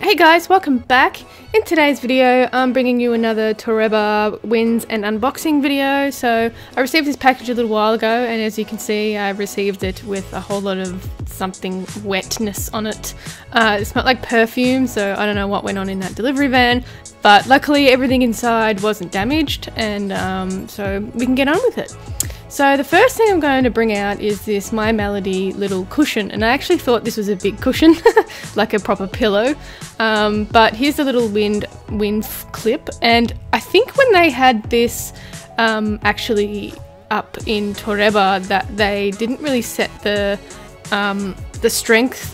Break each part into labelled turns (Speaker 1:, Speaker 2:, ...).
Speaker 1: Hey guys, welcome back. In today's video, I'm bringing you another Toreba wins and unboxing video. So I received this package a little while ago, and as you can see, I received it with a whole lot of something wetness on it. It smelled like perfume, so I don't know what went on in that delivery van, but luckily everything inside wasn't damaged, and so we can get on with it. So the first thing I'm going to bring out is this My Melody little cushion, and I actually thought this was a big cushion, like a proper pillow, but here's the little wind clip, and I think when they had this actually up in Toreba that they didn't really set the strength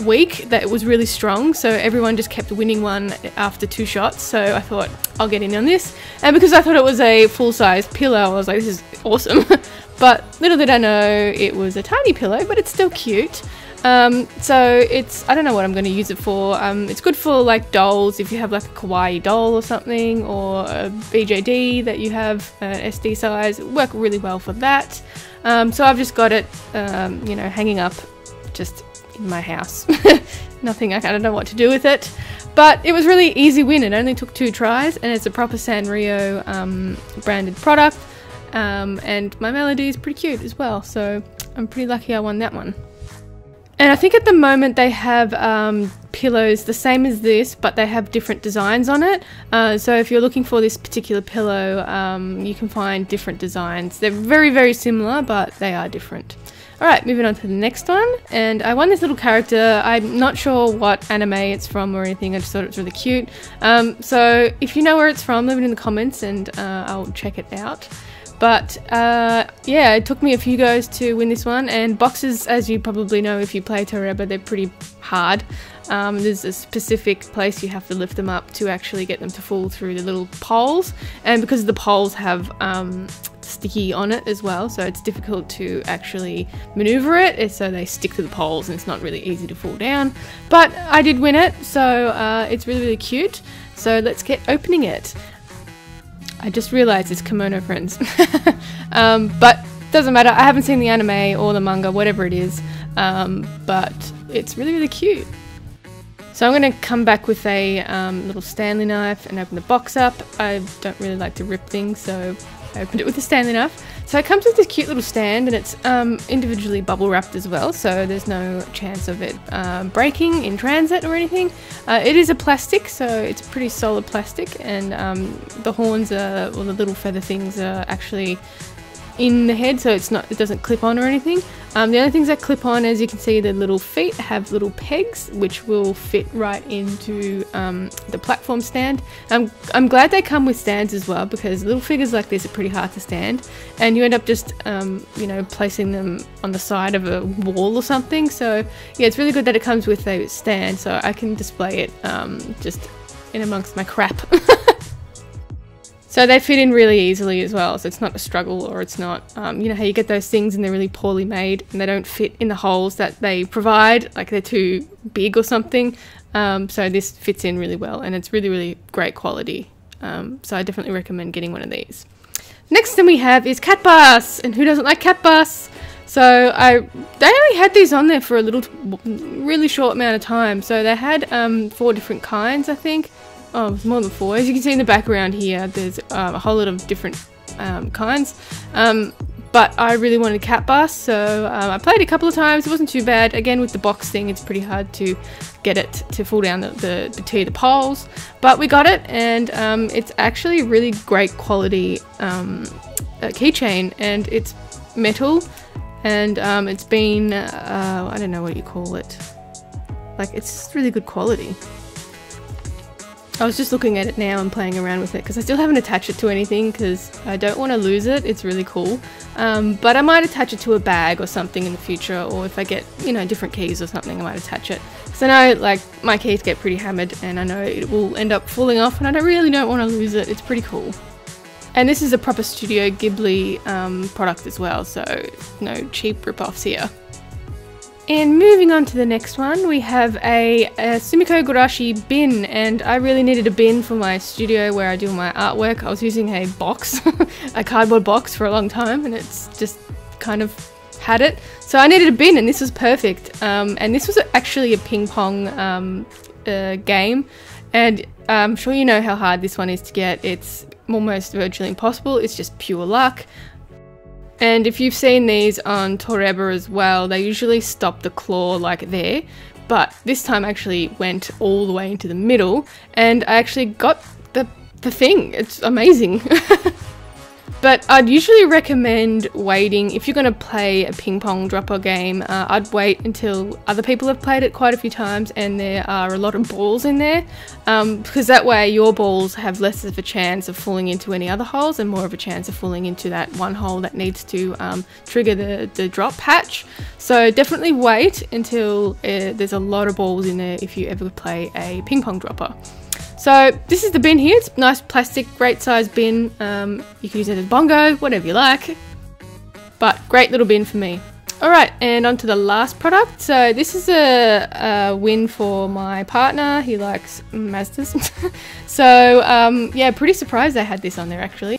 Speaker 1: weak, that it was really strong, so everyone just kept winning one after 2 shots. So I thought I'll get in on this, and because I thought it was a full-size pillow, I was like, this is awesome. But little did I know it was a tiny pillow, but it's still cute. So it's, I don't know what I'm going to use it for. It's good for like dolls, if you have like a kawaii doll or something, or a BJD that you have SD size. It'll work really well for that. So I've just got it you know, hanging up just in my house. Nothing, I don't know what to do with it, but it was really easy win. It only took 2 tries, and it's a proper Sanrio branded product, and My Melody is pretty cute as well, so I'm pretty lucky I won that one. And I think at the moment they have pillows the same as this, but they have different designs on it. So if you're looking for this particular pillow, you can find different designs. They're very, very similar, but they are different. Alright, moving on to the next one, and I won this little character. I'm not sure what anime it's from or anything, I just thought it was really cute. So if you know where it's from, leave it in the comments and I'll check it out. But yeah, it took me a few goes to win this one, and boxes, as you probably know if you play Toreba, they're pretty hard. There's a specific place you have to lift them up to actually get them to fall through the little poles, and because the poles have sticky on it as well, so it's difficult to actually maneuver it, so they stick to the poles and it's not really easy to fall down. But I did win it, so it's really, really cute. So let's get opening it. I just realized it's kimono, friends. But doesn't matter, I haven't seen the anime or the manga, whatever it is, but it's really, really cute. So I'm going to come back with a little Stanley knife and open the box up. I don't really like to rip things, so I opened it with a Stanley knife. So it comes with this cute little stand, and it's individually bubble wrapped as well, so there's no chance of it breaking in transit or anything. It is a plastic, so it's pretty solid plastic, and the horns are, or the little feather things are actually in the head, so it's not, it doesn't clip on or anything. The only things that clip on, as you can see, the little feet have little pegs which will fit right into the platform stand. I'm glad they come with stands as well, because little figures like this are pretty hard to stand, and you end up just you know, placing them on the side of a wall or something. So yeah, it's really good that it comes with a stand, so I can display it just in amongst my crap. So they fit in really easily as well, so it's not a struggle, or it's not, you know how you get those things and they're really poorly made and they don't fit in the holes that they provide, like they're too big or something. So this fits in really well, and it's really, really great quality. So I definitely recommend getting one of these. Next thing we have is cat bus, and who doesn't like cat bus? So they only had these on there for a really short amount of time. So they had 4 different kinds, I think. Oh, it's more than 4. As you can see in the background here, there's a whole lot of different kinds. But I really wanted cat bus, so I played a couple of times. It wasn't too bad. Again, with the box thing, it's pretty hard to get it to fall down the poles. But we got it, and it's actually a really great quality keychain, and it's metal, and it's been, I don't know what you call it. Like, it's just really good quality. I was just looking at it now and playing around with it, because I still haven't attached it to anything because I don't want to lose it. It's really cool. But I might attach it to a bag or something in the future, or if I get, you know, different keys or something, I might attach it. Because I know, like, my keys get pretty hammered, and I know it will end up falling off, and I really don't want to lose it. It's pretty cool. And this is a proper Studio Ghibli product as well, so no cheap rip-offs here. And moving on to the next one, we have a Sumiko Gurashi bin, and I really needed a bin for my studio where I do my artwork. I was using a box, a cardboard box for a long time, and it's just kind of had it. So I needed a bin, and this was perfect. And this was actually a ping pong game, and I'm sure you know how hard this one is to get. It's almost virtually impossible. It's just pure luck. And if you've seen these on Toreba as well, they usually stop the claw like there, but this time I actually went all the way into the middle and I actually got the thing. It's amazing. But I'd usually recommend waiting. If you're going to play a ping pong dropper game, I'd wait until other people have played it quite a few times and there are a lot of balls in there, because that way your balls have less of a chance of falling into any other holes and more of a chance of falling into that one hole that needs to trigger the drop hatch. So definitely wait until there's a lot of balls in there if you ever play a ping pong dropper. So this is the bin here. It's nice plastic, great size bin. You can use it as bongo, whatever you like. But great little bin for me. Alright, and on to the last product. So this is a win for my partner. He likes Mazdas. So yeah, pretty surprised I had this on there actually.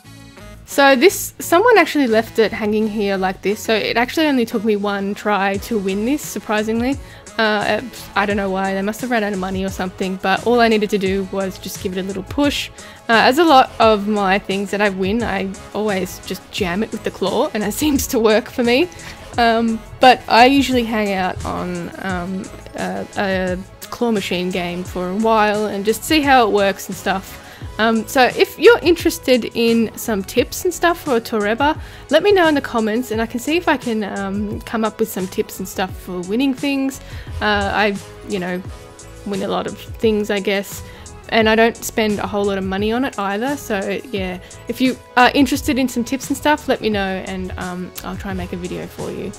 Speaker 1: So someone actually left it hanging here like this. So it actually only took me one try to win this, surprisingly. I don't know why, they must have run out of money or something, but all I needed to do was just give it a little push. As a lot of my things that I win, I always just jam it with the claw, and it seems to work for me. But I usually hang out on a claw machine game for a while and just see how it works and stuff. So if you're interested in some tips and stuff for Toreba, let me know in the comments and I can see if I can come up with some tips and stuff for winning things. I, win a lot of things, I guess, and I don't spend a whole lot of money on it either. So yeah, if you are interested in some tips and stuff, let me know and I'll try and make a video for you.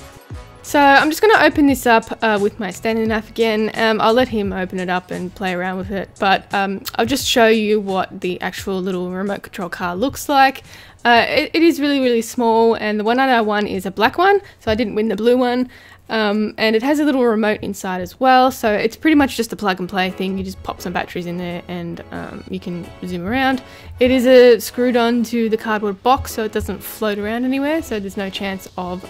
Speaker 1: So I'm just going to open this up with my Stanley knife again. I'll let him open it up and play around with it, but I'll just show you what the actual little remote control car looks like. It is really, really small, and the one that I won is a black one, so I didn't win the blue one. And it has a little remote inside as well, so it's pretty much just a plug and play thing. You just pop some batteries in there and you can zoom around. It is screwed onto the cardboard box, so it doesn't float around anywhere, so there's no chance of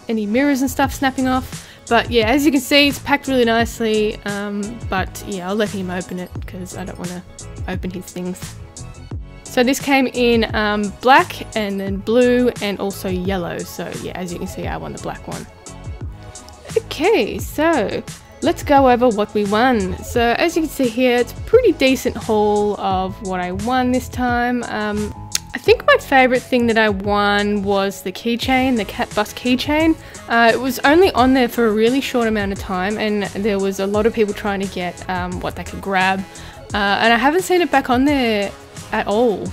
Speaker 1: any mirrors and stuff snapping off. But yeah, as you can see, it's packed really nicely, but yeah, I'll let him open it because I don't want to open his things. So this came in black and then blue and also yellow, so yeah, as you can see, I won the black one. Okay, so let's go over what we won. So as you can see here, it's a pretty decent haul of what I won this time. I think my favourite thing that I won was the keychain, the cat bus keychain. It was only on there for a really short amount of time and there was a lot of people trying to get what they could grab. And I haven't seen it back on there at all.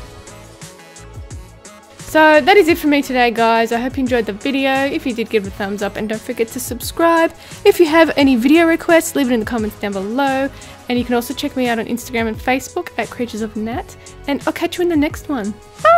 Speaker 1: So that is it for me today, guys. I hope you enjoyed the video. If you did, give it a thumbs up and don't forget to subscribe. If you have any video requests, leave it in the comments down below. And you can also check me out on Instagram and Facebook at Creatures of Nat. And I'll catch you in the next one. Bye!